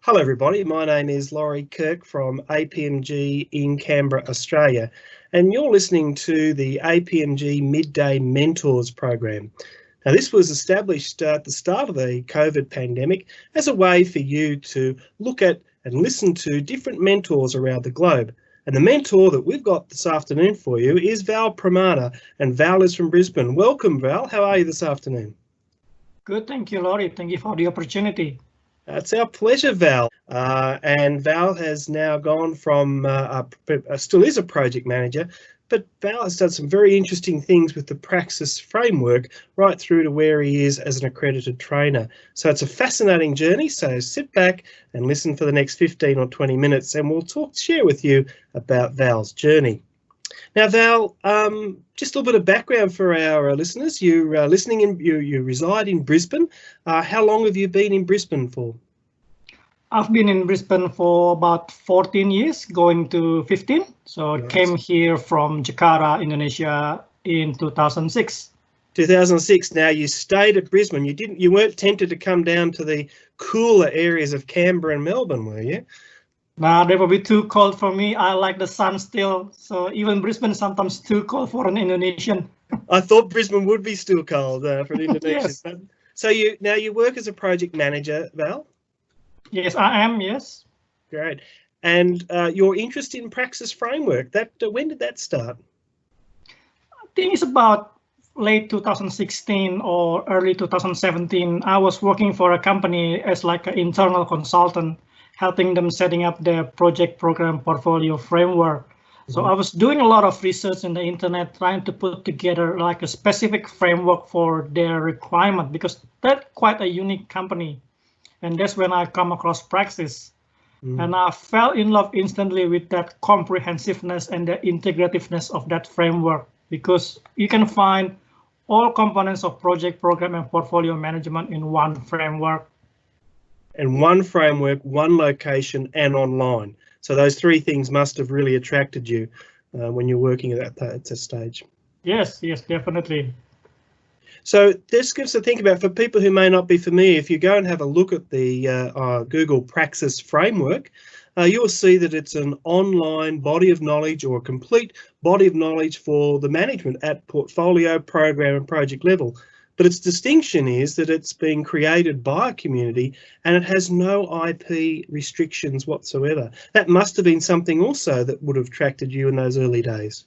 Hello everybody, my name is Laurie Kirk from APMG in Canberra, Australia, and you're listening to the APMG Midday Mentors program. Now this was established at the start of the COVID pandemic as a way for you to look at and listen to different mentors around the globe. And the mentor that we've got this afternoon for you is Val Pramana, and Val is from Brisbane. Welcome Val, how are you this afternoon? Good, thank you Laurie, thank you for the opportunity. It's our pleasure, Val. And Val has now gone from, still is a project manager, but Val has done some very interesting things with the Praxis Framework right through to where he is as an accredited trainer. So it's a fascinating journey. So sit back and listen for the next 15 or 20 minutes and we'll share with you about Val's journey. Now, Val, just a little bit of background for our listeners. You reside in Brisbane. How long have you been in Brisbane for? I've been in Brisbane for about 14 years, going to 15. So I came here from Jakarta, Indonesia in 2006. 2006. Now you stayed at Brisbane. You weren't tempted to come down to the cooler areas of Canberra and Melbourne, were you? Nah, they will be too cold for me. I like the sun still. So even Brisbane is sometimes too cold for an Indonesian. I thought Brisbane would be still cold for an Indonesian. Yes. So you work as a project manager, Val? Yes, I am. Yes. Great. And your interest in Praxis Framework, when did that start? I think it's about late 2016 or early 2017. I was working for a company as like an internal consultant, helping them setting up their project program portfolio framework. So I was doing a lot of research in the internet, trying to put together like a specific framework for their requirement, because that's quite a unique company. And that's when I come across Praxis. And I fell in love instantly with that comprehensiveness and the integrativeness of that framework, because you can find all components of project program and portfolio management in one framework. And one framework, one location, and online. So those three things must have really attracted you when you're working at that stage. Yes, definitely. So this gives us to think about for people who may not be familiar. If you go and have a look at the Google Praxis Framework, you'll see that it's an online body of knowledge or a complete body of knowledge for the management at portfolio, program and project level. But its distinction is that it's been created by a community and it has no IP restrictions whatsoever. That must have been something also that would have attracted you in those early days.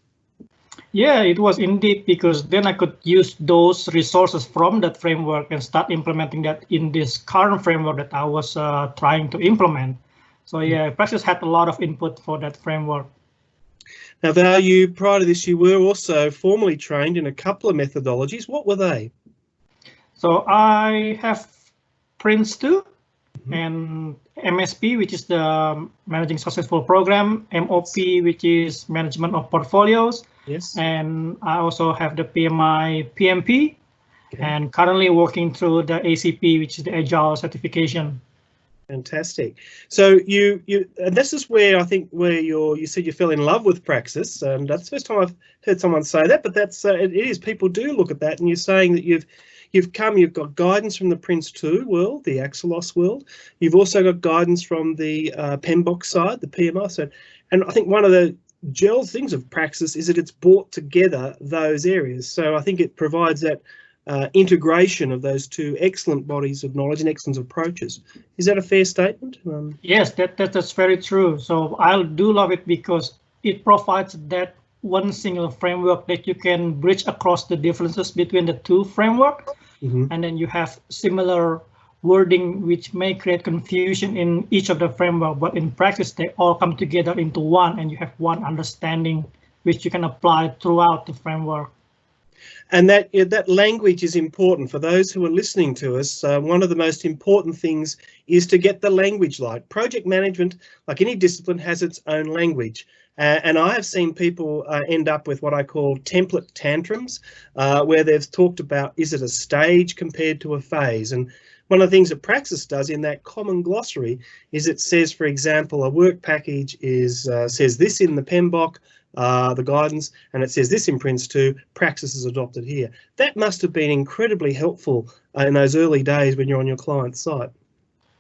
Yeah, it was indeed, because then I could use those resources from that framework and start implementing that in this current framework that I was trying to implement. So yeah, Praxis had a lot of input for that framework. Now, Val, prior to this, you were also formally trained in a couple of methodologies. What were they? So I have Prince 2 and MSP, which is the Managing Successful Program, MOP, which is Management of Portfolios. Yes. And I also have the PMP, and currently working through the ACP, which is the Agile certification. Fantastic. So and this is where I think you said you fell in love with Praxis, and that's the first time I've heard someone say that. But that's it is, people do look at that, and you're saying that you've got guidance from the Prince 2 world, the Axelos world. You've also got guidance from the PMBOK side, the PMI side. And I think one of the things of Praxis is that it's brought together those areas. So I think it provides that integration of those two excellent bodies of knowledge and excellent approaches. Is that a fair statement? Yes, that's very true. So I do love it because it provides that one single framework that you can bridge across the differences between the two frameworks. And then you have similar wording which may create confusion in each of the framework, but in practice they all come together into one, and you have one understanding which you can apply throughout the framework. And that language is important for those who are listening to us. One of the most important things is to get the language right. Project management, like any discipline, has its own language. And I have seen people end up with what I call template tantrums, where they've talked about, is it a stage compared to a phase? And one of the things that Praxis does in that common glossary is it says, for example, a work package says this in the PMBOK, the guidance, and it says this in Prince 2, Praxis is adopted here. That must have been incredibly helpful in those early days when you're on your client's site.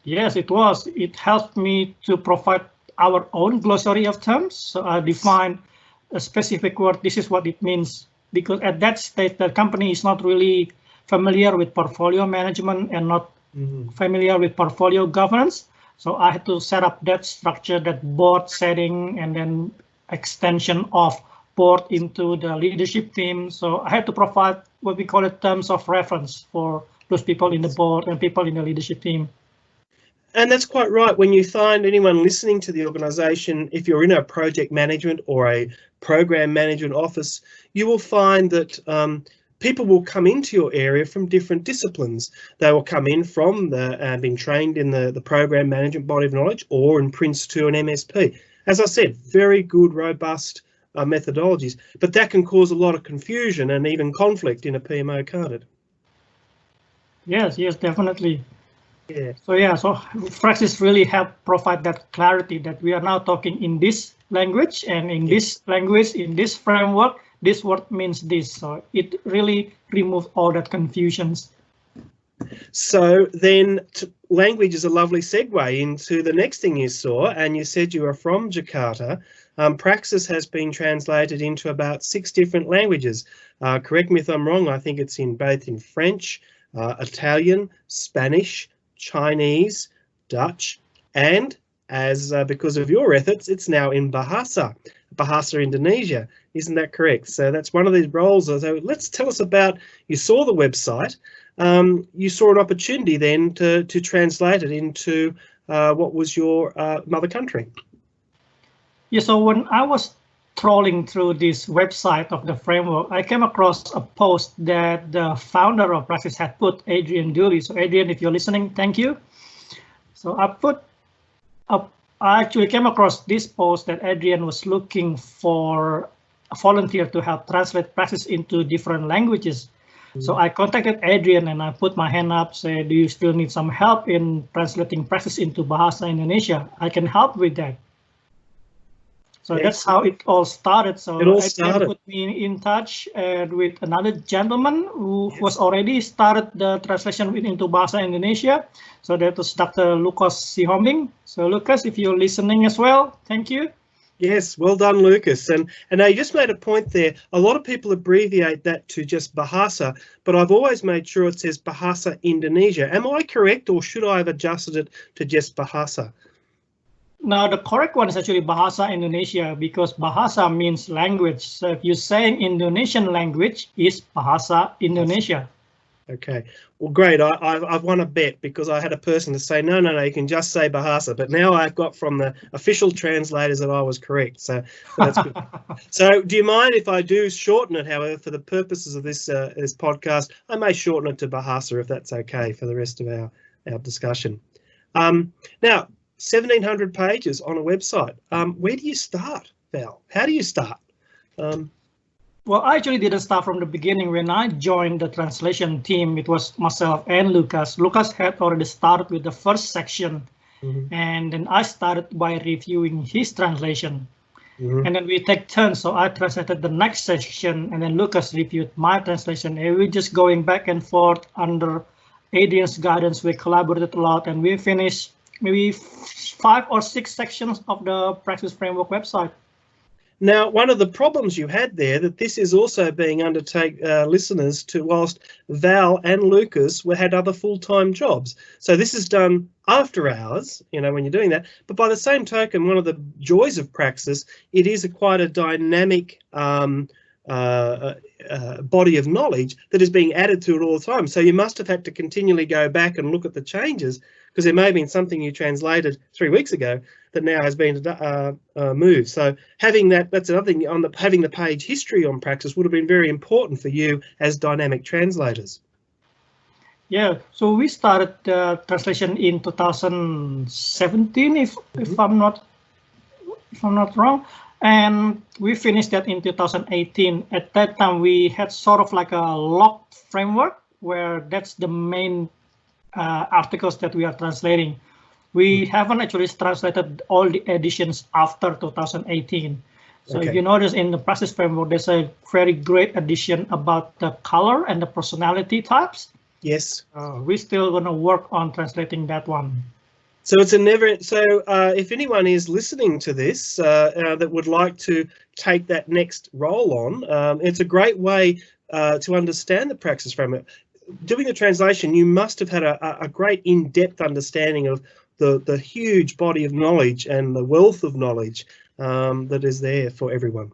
Yes, it was. It helped me to provide our own glossary of terms. So I defined a specific word. This is what it means. Because at that stage, the company is not really familiar with portfolio management and not familiar with portfolio governance. So I had to set up that structure, that board setting, and then extension of board into the leadership team. So I had to provide what we call it terms of reference for those people in the board and people in the leadership team. And that's quite right. When you find anyone listening to the organisation, if you're in a project management or a program management office, you will find that people will come into your area from different disciplines. They will come in from being trained in the program management body of knowledge or in Prince 2 and MSP. As I said, very good, robust methodologies, but that can cause a lot of confusion and even conflict in a PMO, can't it? Yes, definitely. Yeah. So Praxis really helped provide that clarity that we are now talking in this language, and in this language, in this framework, this word means this. So it really removed all that confusions. So then language is a lovely segue into the next thing you saw, and you said you are from Jakarta. Praxis has been translated into about 6 different languages. Correct me if I'm wrong, I think it's both in French, Italian, Spanish, Chinese, Dutch, and because of your efforts, it's now in Bahasa Indonesia. Isn't that correct? So that's one of these roles. So let's tell us about, you saw the website, you saw an opportunity then to translate it into what was your mother country. Yeah, so when I was trolling through this website of the framework, I came across a post that the founder of Praxis had put, Adrian Dooley. So Adrian, if you're listening, thank you. So I actually came across this post that Adrian was looking for a volunteer to help translate Praxis into different languages. So I contacted Adrian and I put my hand up, said, do you still need some help in translating Praxis into Bahasa Indonesia? I can help with that. So that's how it all started. So Adrian put me in touch with another gentleman who was already started the translation into Bahasa Indonesia. So that was Dr. Lucas Sihombing. So Lucas, if you're listening as well, thank you. Yes, well done, Lucas. And you just made a point there. A lot of people abbreviate that to just Bahasa, but I've always made sure it says Bahasa Indonesia. Am I correct, or should I have adjusted it to just Bahasa? No, the correct one is actually Bahasa Indonesia, because Bahasa means language. So if you're saying Indonesian language, is Bahasa Indonesia. Okay, well, great. I've won a bet, because I had a person to say, no, you can just say Bahasa. But now I've got from the official translators that I was correct. So that's good. So do you mind if I do shorten it, however, for the purposes of this podcast? I may shorten it to Bahasa if that's okay for the rest of our discussion. Now, 1,700 pages on a website. Where do you start, Val? How do you start? Well, I actually didn't start from the beginning. When I joined the translation team, it was myself and Lucas. Lucas had already started with the first section, and then I started by reviewing his translation. And then we take turns. So I translated the next section, and then Lucas reviewed my translation. And we're just going back and forth under Adrian's guidance. We collaborated a lot, and we finished maybe 5 or 6 sections of the Praxis Framework website. Now, one of the problems you had there, that this is also being listeners to, whilst Val and Lucas had other full-time jobs. So this is done after hours, when you're doing that. But by the same token, one of the joys of Praxis, it is quite a dynamic body of knowledge that is being added to it all the time. So you must have had to continually go back and look at the changes, because there may have been something you translated 3 weeks ago that now has been moved. So having that's another thing, having the page history on Praxis would have been very important for you as dynamic translators. Yeah, so we started the translation in 2017, if I'm not wrong. And we finished that in 2018. At that time, we had sort of like a locked framework where that's the main articles that we are translating. We haven't actually translated all the editions after 2018. So if you notice in the Praxis Framework, there's a very great edition about the color and the personality types. Yes. We're still going to work on translating that one. So it's a never. So if anyone is listening to this that would like to take that next role on, it's a great way to understand the Praxis Framework. Doing the translation, you must have had a great in-depth understanding of the huge body of knowledge and the wealth of knowledge that is there for everyone.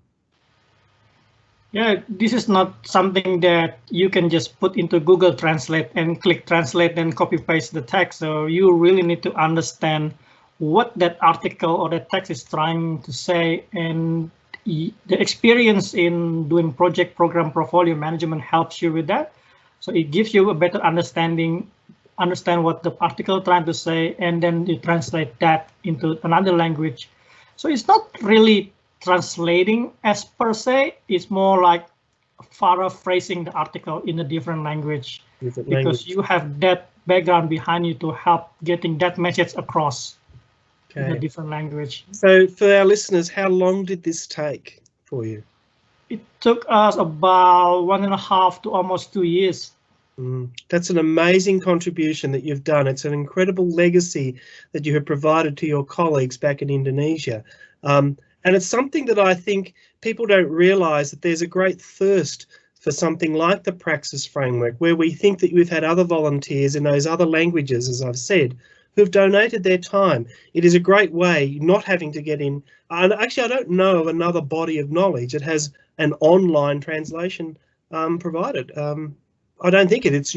Yeah, this is not something that you can just put into Google Translate and click translate and copy paste the text. So you really need to understand what that article or that text is trying to say, and the experience in doing project program portfolio management helps you with that. So it gives you a better understand what the article trying to say, and then you translate that into another language. So it's not really translating as per se, it's more like paraphrasing the article in a different language, because you have that background behind you to help getting that message across in a different language. So for our listeners, how long did this take for you? It took us about 1.5 to almost 2 years. That's an amazing contribution that you've done. It's an incredible legacy that you have provided to your colleagues back in Indonesia. And it's something that I think people don't realise, that there's a great thirst for something like the Praxis Framework, where we think that we've had other volunteers in those other languages, as I've said, who've donated their time. It is a great way, not having to get in. And actually, I don't know of another body of knowledge that has an online translation provided. I don't think it's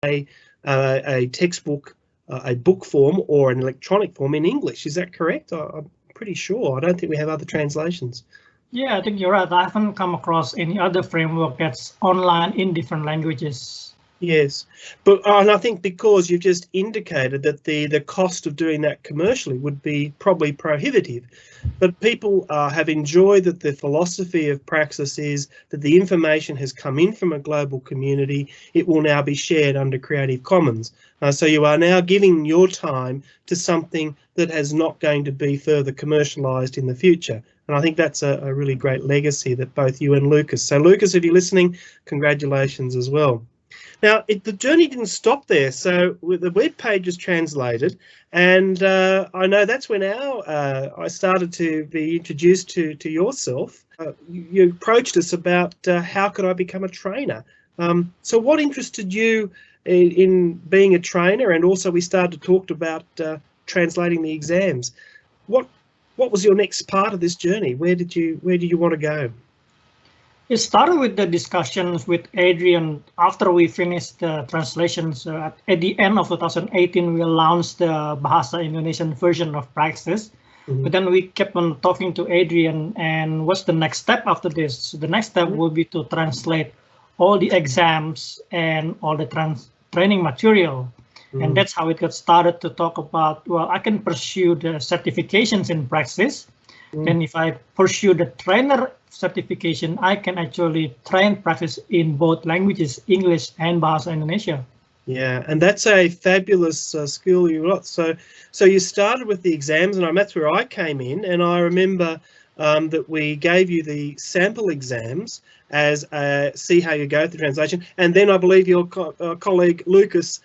usually a textbook, a book form, or an electronic form in English. Is that correct? I'm pretty sure. I don't think we have other translations. Yeah, I think you're right. I haven't come across any other framework that's online in different languages. Yes, but and I think because you've just indicated that the cost of doing that commercially would be probably prohibitive, but people have enjoyed that the philosophy of Praxis is that the information has come in from a global community. It will now be shared under Creative Commons. So you are now giving your time to something that is not going to be further commercialised in the future. And I think that's a really great legacy that both you and Lucas. So Lucas, if you're listening, congratulations as well. Now, the journey didn't stop there. So the web page is translated, and I know that's when I started to be introduced to yourself. You approached us about how could I become a trainer. So what interested you in being a trainer? And also we started to talk about translating the exams. What was your next part of this journey? Where did you want to go? It started with the discussions with Adrian after we finished the translations. At the end of 2018, we launched the Bahasa Indonesian version of Praxis. But then we kept on talking to Adrian, and what's the next step after this? So the next step will be to translate all the exams and all the training material. And that's how it got started to talk about, well, I can pursue the certifications in Praxis. Then if I pursue the trainer certification, I can actually train Praxis in both languages, English and Bahasa Indonesia. Yeah, and that's a fabulous skill you got. So you started with the exams, and that's where I came in. And I remember that we gave you the sample exams as see how you go through translation. And then I believe your colleague Lucas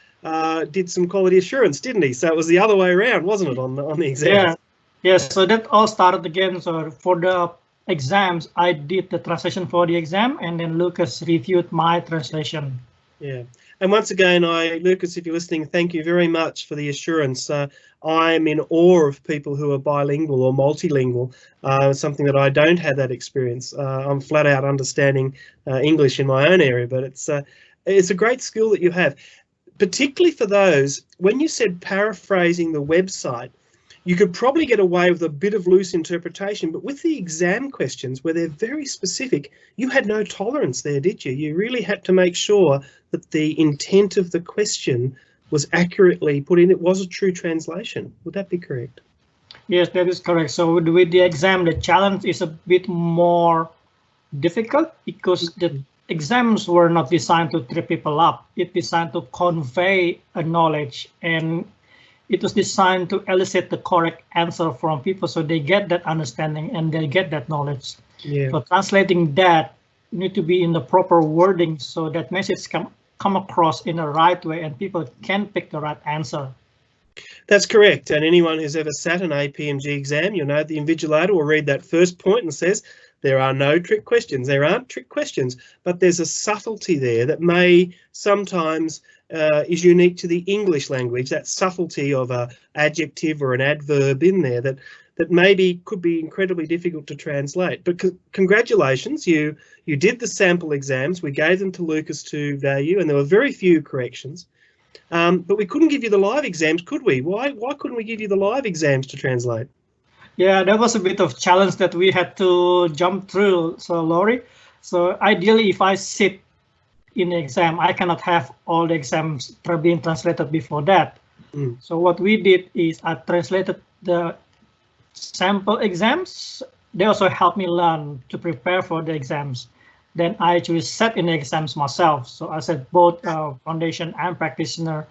did some quality assurance, didn't he? So it was the other way around, wasn't it, on the exams? Yeah. Yes, so that all started again. So for the exams, I did the translation for the exam, and then Lucas reviewed my translation. Yeah, and once again, Lucas, if you're listening, thank you very much for the assurance. I'm in awe of people who are bilingual or multilingual, something that I don't have that experience. I'm flat out understanding English in my own area, but it's a great skill that you have, particularly for those, when you said paraphrasing the website, you could probably get away with a bit of loose interpretation, but with the exam questions, where they're very specific, you had no tolerance there, did you? You really had to make sure that the intent of the question was accurately put in. It was a true translation. Would that be correct? Yes, that is correct. So with the exam, the challenge is a bit more difficult because the exams were not designed to trip people up. It's designed to convey a knowledge, and it was designed to elicit the correct answer from people so they get that understanding and they get that knowledge. Yeah. So translating that need to be in the proper wording so that message come across in the right way and people can pick the right answer. That's correct. And anyone who's ever sat an APMG exam, you'll know the invigilator will read that first point and says, there are no trick questions. There aren't trick questions, but there's a subtlety there that may sometimes is unique to the English language, that subtlety of an adjective or an adverb in there that maybe could be incredibly difficult to translate. But congratulations, you did the sample exams. We gave them to Lucas to value, and there were very few corrections. But we couldn't give you the live exams, could we? Why couldn't we give you the live exams to translate? Yeah, that was a bit of challenge that we had to jump through. So Laurie, so ideally, if I sit in the exam, I cannot have all the exams being translated before that. So what we did is I translated the sample exams. They also helped me learn to prepare for the exams. Then I actually sat in the exams myself. So I said both foundation and practitioner.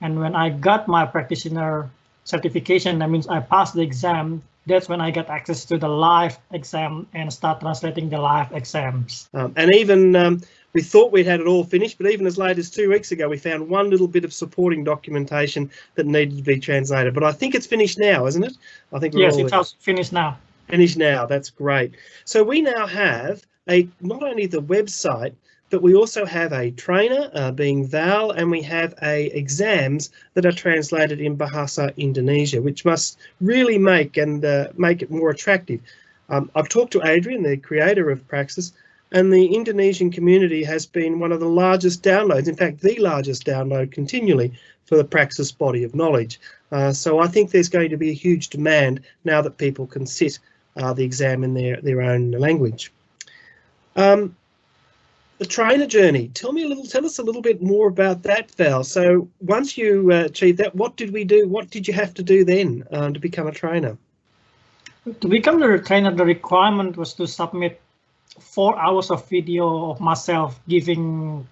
And when I got my practitioner certification, that means I passed the exam. That's when I got access to the live exam and start translating the live exams. And even we thought we'd had it all finished, but even as late as 2 weeks ago, we found one little bit of supporting documentation that needed to be translated. But I think it's finished now, isn't it? I think we're yes, it's finished now. Finished now. That's great. So we now have not only the website, but we also have a trainer being Val, and we have exams that are translated in Bahasa Indonesia, which must really make it more attractive. I've talked to Adrian, the creator of Praxis, and the Indonesian community has been one of the largest downloads, in fact, the largest download continually for the Praxis body of knowledge. So I think there's going to be a huge demand now that people can sit the exam in their own language. The trainer journey. Tell us a little bit more about that, Val. So once you achieved that, what did we do? What did you have to do then to become a trainer? To become the trainer, the requirement was to submit 4 hours of video of myself giving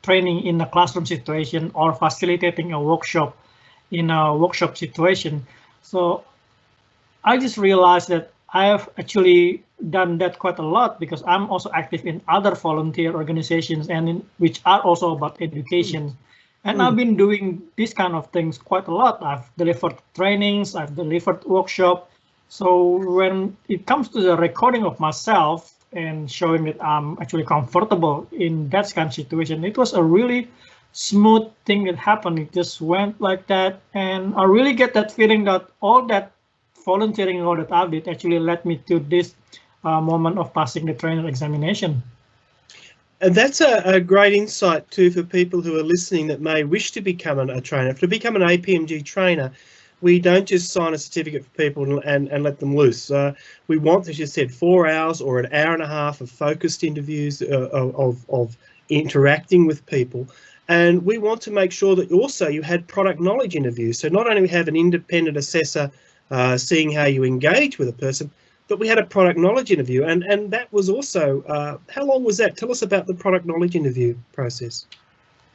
training in a classroom situation or facilitating a workshop in a workshop situation. So I just realized that I have actually done that quite a lot because I'm also active in other volunteer organizations and which are also about education. And I've been doing these kind of things quite a lot. I've delivered trainings, I've delivered workshops. So when it comes to the recording of myself and showing that I'm actually comfortable in that kind of situation, it was a really smooth thing that happened. It just went like that. And I really get that feeling that all that volunteering all that I did actually led me to this moment of passing the trainer examination. And that's a great insight too for people who are listening that may wish to become a trainer. To become an APMG trainer, we don't just sign a certificate for people and let them loose. We want, as you said, 4 hours or an hour and a half of focused interviews of interacting with people. And we want to make sure that also you had product knowledge interviews. So not only we have an independent assessor seeing how you engage with a person, but we had a product knowledge interview, and that was also, how long was that? Tell us about the product knowledge interview process.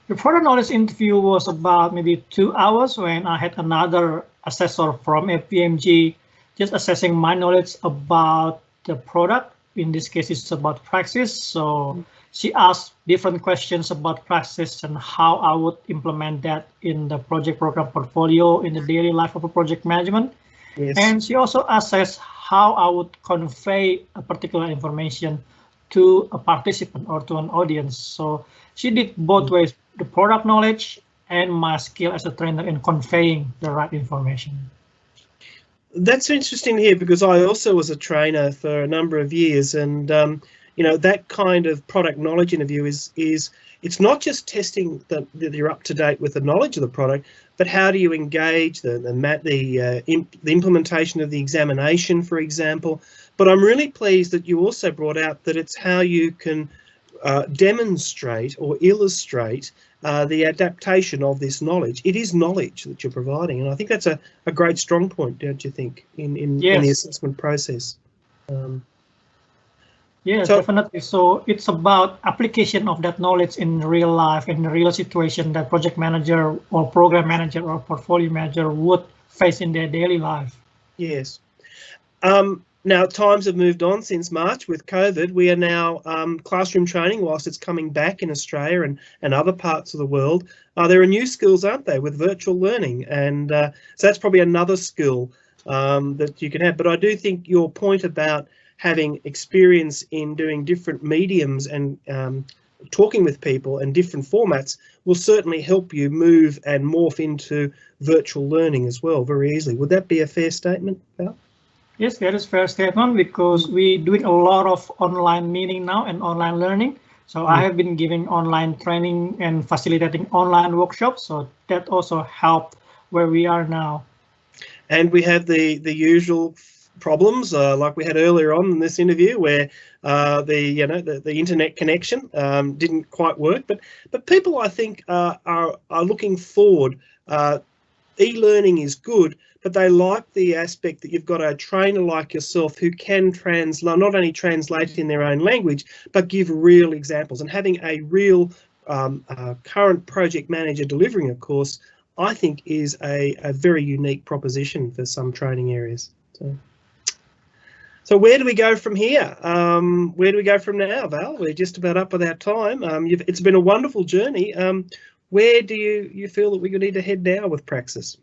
The product knowledge interview was about maybe 2 hours when I had another assessor from APMG just assessing my knowledge about the product. In this case, it's about Praxis. So she asked different questions about Praxis and how I would implement that in the project program portfolio in the daily life of a project management. Yes. And she also assessed how I would convey a particular information to a participant or to an audience. So she did both ways, the product knowledge and my skill as a trainer in conveying the right information. That's interesting here because I also was a trainer for a number of years, and you know, that kind of product knowledge interview is it's not just testing that you're up to date with the knowledge of the product, but how do you engage the implementation of the examination, for example. But I'm really pleased that you also brought out that it's how you can demonstrate or illustrate the adaptation of this knowledge. It is knowledge that you're providing, and I think that's a great strong point, don't you think, in the assessment process? Yeah, so, definitely. So it's about application of that knowledge in real life, in the real situation that project manager or program manager or portfolio manager would face in their daily life. Yes. Now, times have moved on since March with COVID. We are now classroom training, whilst it's coming back in Australia and other parts of the world. There are new skills, aren't there, with virtual learning, and so that's probably another skill that you can have. But I do think your point about having experience in doing different mediums and talking with people and different formats will certainly help you move and morph into virtual learning as well very easily. Would that be a fair statement, Val? Yes, that is fair statement, because we're doing a lot of online meeting now and online learning. So I have been giving online training and facilitating online workshops. So that also helped where we are now. And we have the usual problems like we had earlier on in this interview, where the internet connection didn't quite work. But people, I think, are looking forward. E-learning is good, but they like the aspect that you've got a trainer like yourself who can translate, not only translate in their own language, but give real examples. And having a real current project manager delivering a course, I think, is a very unique proposition for some training areas. So where do we go from here? Where do we go from now, Val? We're just about up with our time. It's been a wonderful journey. Where do you feel that we need to head now with Praxis?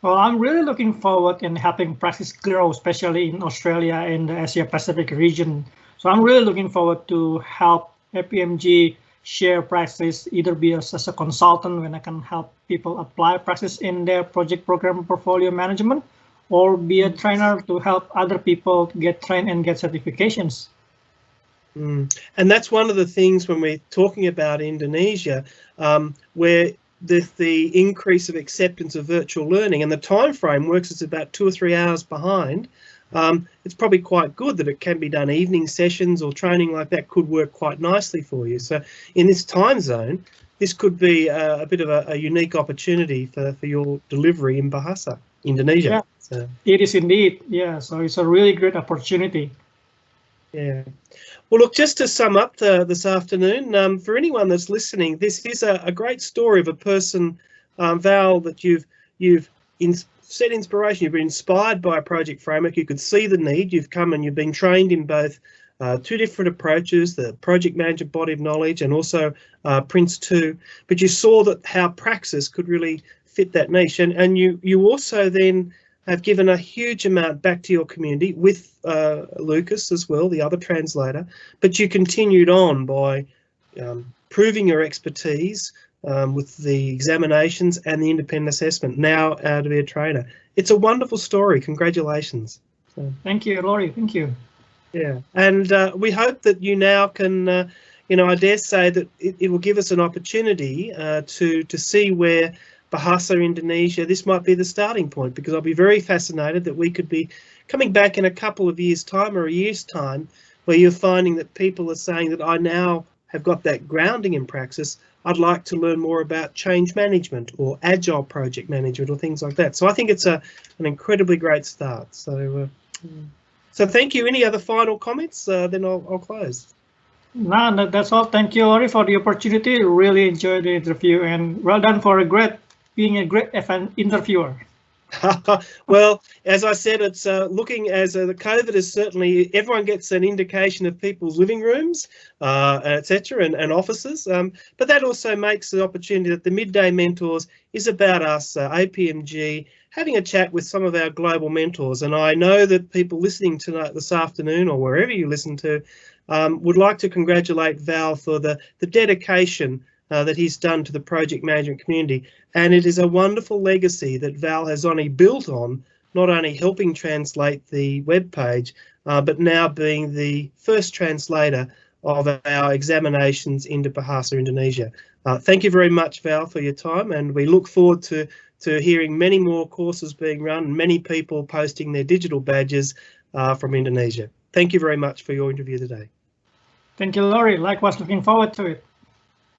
Well, I'm really looking forward in helping Praxis grow, especially in Australia and the Asia Pacific region. So I'm really looking forward to help APMG share Praxis, either be as a consultant when I can help people apply Praxis in their project program portfolio management, or be a trainer to help other people get trained and get certifications. And that's one of the things when we're talking about Indonesia, where the increase of acceptance of virtual learning and the time frame works, it's about 2 or 3 hours behind. It's probably quite good that it can be done evening sessions, or training like that could work quite nicely for you. So in this time zone, this could be a bit of a unique opportunity for your delivery in Bahasa, Indonesia. Yeah, so. It is indeed. Yeah, so it's a really great opportunity. Yeah. Well, look, just to sum up this afternoon, for anyone that's listening, this is a great story of a person, Val, that you've set inspiration. You've been inspired by a project framework. You could see the need. You've come and you've been trained in both 2 different approaches, the project manager body of knowledge and also Prince 2. But you saw that how Praxis could really fit that niche, and you also then have given a huge amount back to your community with Lucas as well, the other translator, but you continued on by proving your expertise with the examinations and the independent assessment, now to be a trainer. It's a wonderful story. Congratulations. So, thank you, Laurie. Thank you. Yeah, and we hope that you now can, I dare say that it will give us an opportunity to see where Bahasa Indonesia, this might be the starting point, because I'll be very fascinated that we could be coming back in a couple of years' time or a year's time, where you're finding that people are saying that I now have got that grounding in Praxis. I'd like to learn more about change management or agile project management or things like that. So I think it's an incredibly great start. So thank you. Any other final comments? Then I'll close. No, that's all. Thank you, Laurie, for the opportunity. Really enjoyed the interview, and well done for being a great interviewer. Well, as I said, it's looking as the COVID is certainly, everyone gets an indication of people's living rooms, etc., and offices. But that also makes the opportunity that the Midday Mentors is about us, APMG, having a chat with some of our global mentors. And I know that people listening tonight, this afternoon, or wherever you listen to, would like to congratulate Val for the dedication that he's done to the project management community. And it is a wonderful legacy that Val has only built on, not only helping translate the web page, but now being the first translator of our examinations into Bahasa Indonesia. Thank you very much, Val, for your time, and we look forward to hearing many more courses being run and many people posting their digital badges from Indonesia. Thank you very much for your interview today. Thank you, Laurie. Likewise, looking forward to it.